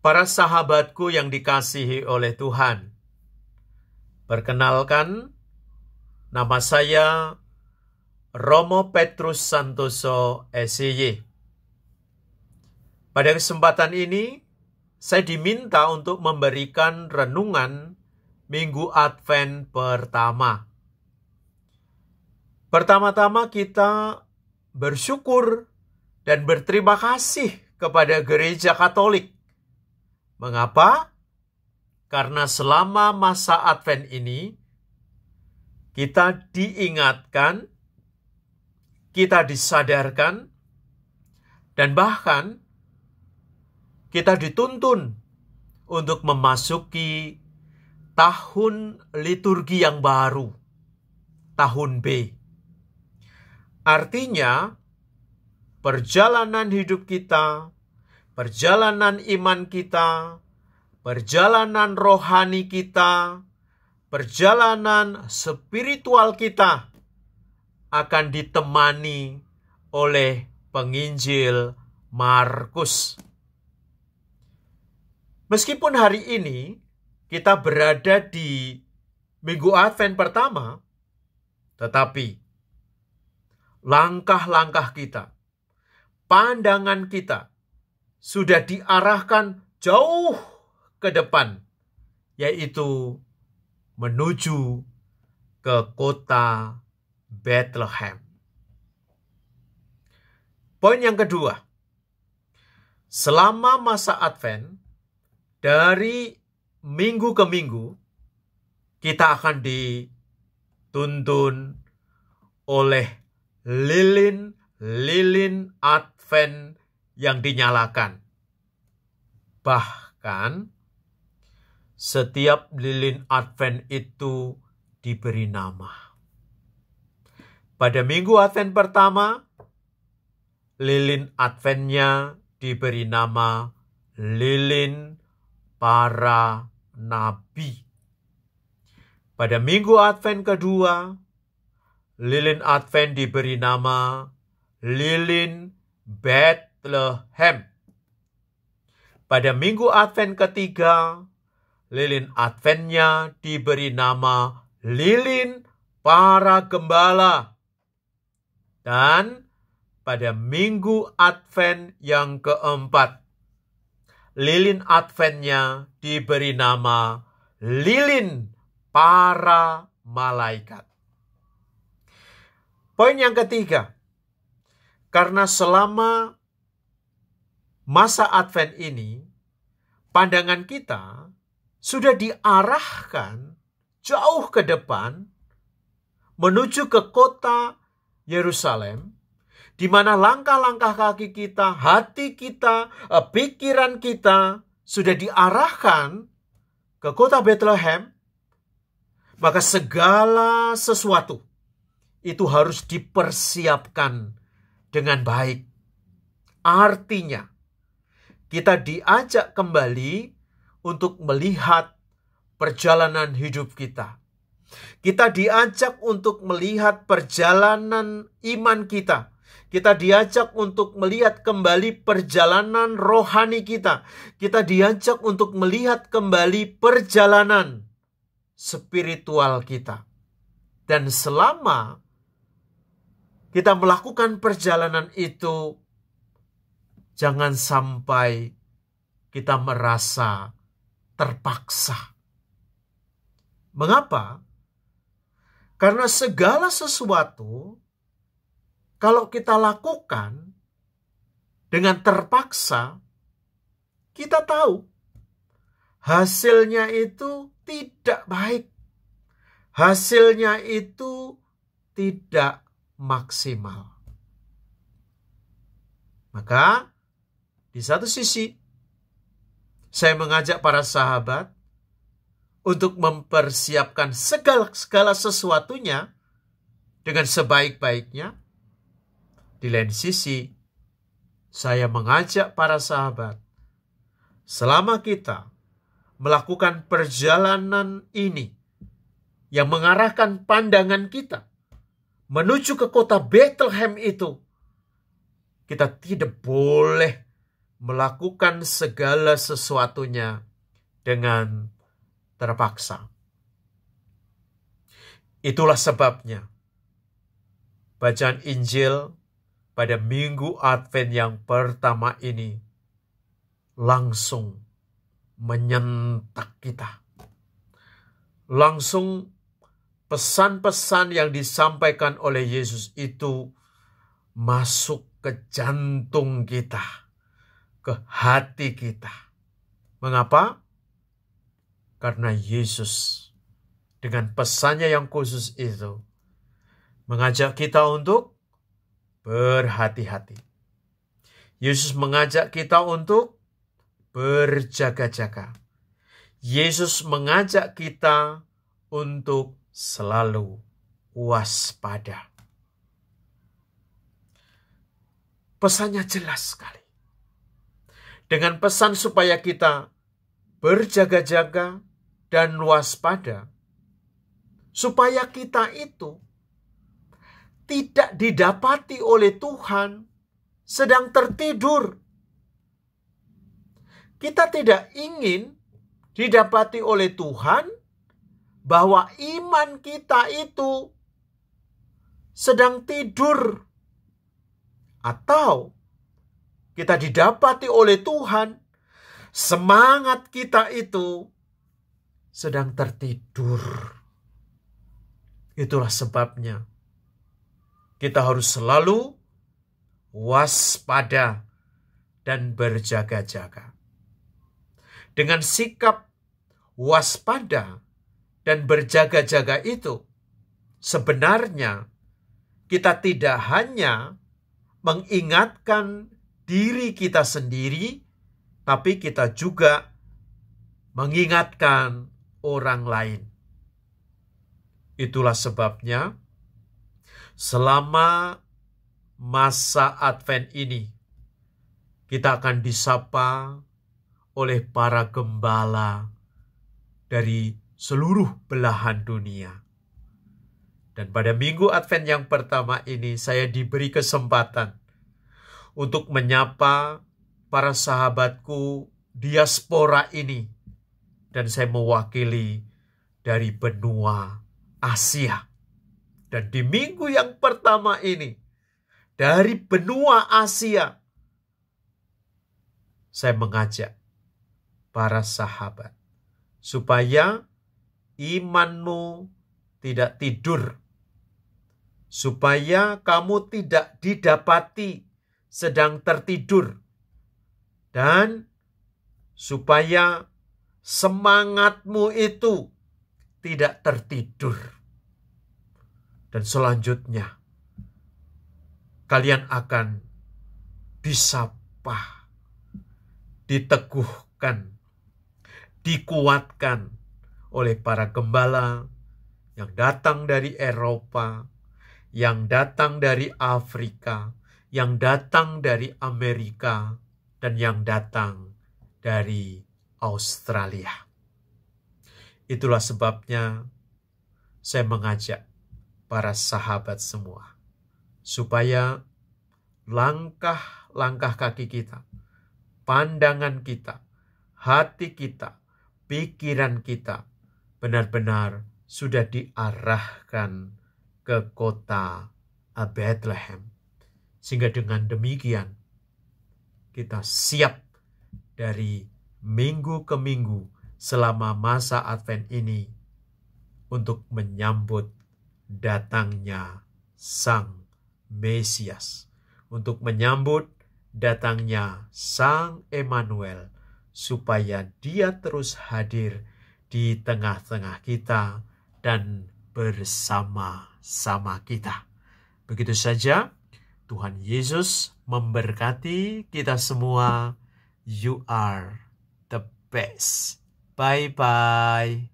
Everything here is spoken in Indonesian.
Para sahabatku yang dikasihi oleh Tuhan, perkenalkan, nama saya Romo Petrus Santoso, SY. Pada kesempatan ini, saya diminta untuk memberikan renungan Minggu Advent pertama. Pertama-tama kita bersyukur dan berterima kasih kepada Gereja Katolik. Mengapa? Karena selama masa Advent ini, kita diingatkan, kita disadarkan, dan bahkan kita dituntun untuk memasuki tahun liturgi yang baru, tahun B. Artinya, perjalanan hidup kita, perjalanan iman kita, perjalanan rohani kita, perjalanan spiritual kita akan ditemani oleh penginjil Markus. Meskipun hari ini kita berada di Minggu Advent pertama, tetapi langkah-langkah kita, pandangan kita sudah diarahkan jauh ke depan, yaitu menuju ke kota Bethlehem. Poin yang kedua, selama masa Advent, dari minggu ke minggu, kita akan dituntun oleh lilin Advent yang dinyalakan. Bahkan setiap lilin Advent itu diberi nama. Pada minggu Advent pertama, lilin Adventnya diberi nama lilin para nabi. Pada minggu Advent kedua, lilin Advent diberi nama lilin Bethlehem. Pada minggu Advent ketiga, lilin Adventnya diberi nama lilin para gembala. Dan pada minggu Advent yang keempat, lilin Adventnya diberi nama lilin para malaikat. Poin yang ketiga, karena selama masa Advent ini, pandangan kita sudah diarahkan jauh ke depan menuju ke kota Yerusalem, di mana langkah-langkah kaki kita, hati kita, pikiran kita sudah diarahkan ke kota Bethlehem, maka segala sesuatu itu harus dipersiapkan dengan baik. Artinya, kita diajak kembali untuk melihat perjalanan hidup kita. Kita diajak untuk melihat perjalanan iman kita. Kita diajak untuk melihat kembali perjalanan rohani kita. Kita diajak untuk melihat kembali perjalanan spiritual kita. Dan selama kita melakukan perjalanan itu, jangan sampai kita merasa terpaksa. Mengapa? Karena segala sesuatu, kalau kita lakukan dengan terpaksa, kita tahu hasilnya itu tidak baik. Hasilnya itu tidak maksimal. Maka, di satu sisi, saya mengajak para sahabat untuk mempersiapkan segala sesuatunya dengan sebaik-baiknya. Di lain sisi, saya mengajak para sahabat, selama kita melakukan perjalanan ini yang mengarahkan pandangan kita menuju ke kota Bethlehem itu, kita tidak boleh melakukan segala sesuatunya dengan terpaksa. Itulah sebabnya bacaan Injil pada Minggu Advent yang pertama ini langsung menyentak kita. Langsung pesan-pesan yang disampaikan oleh Yesus itu masuk ke jantung kita, ke hati kita. Mengapa? Karena Yesus dengan pesannya yang khusus itu mengajak kita untuk berhati-hati. Yesus mengajak kita untuk berjaga-jaga. Yesus mengajak kita untuk selalu waspada. Pesannya jelas sekali. Dengan pesan supaya kita berjaga-jaga dan waspada, supaya kita itu tidak didapati oleh Tuhan sedang tertidur. Kita tidak ingin didapati oleh Tuhan bahwa iman kita itu sedang tidur. Atau kita didapati oleh Tuhan semangat kita itu sedang tertidur. Itulah sebabnya kita harus selalu waspada dan berjaga-jaga. Dengan sikap waspada dan berjaga-jaga itu, sebenarnya kita tidak hanya mengingatkan diri kita sendiri, tapi kita juga mengingatkan orang lain. Itulah sebabnya selama masa Advent ini kita akan disapa oleh para gembala dari seluruh belahan dunia. Dan pada Minggu Advent yang pertama ini saya diberi kesempatan untuk menyapa para sahabatku diaspora ini. Dan saya mewakili dari benua Asia. Dan di minggu yang pertama ini, dari benua Asia, saya mengajak para sahabat supaya imanmu tidak tidur, supaya kamu tidak didapati sedang tertidur, dan supaya semangatmu itu tidak tertidur. Dan selanjutnya, kalian akan disapa, diteguhkan, dikuatkan oleh para gembala yang datang dari Eropa, yang datang dari Afrika, yang datang dari Amerika, dan yang datang dari Australia. Itulah sebabnya saya mengajak para sahabat semua supaya langkah-langkah kaki kita, pandangan kita, hati kita, pikiran kita benar-benar sudah diarahkan ke kota Bethlehem. Sehingga dengan demikian kita siap dari minggu ke minggu selama masa Advent ini untuk menyambut datangnya Sang Mesias, untuk menyambut datangnya Sang Emmanuel, supaya Dia terus hadir di tengah-tengah kita dan bersama-sama kita. Begitu saja, Tuhan Yesus memberkati kita semua. You are the best. Bye-bye.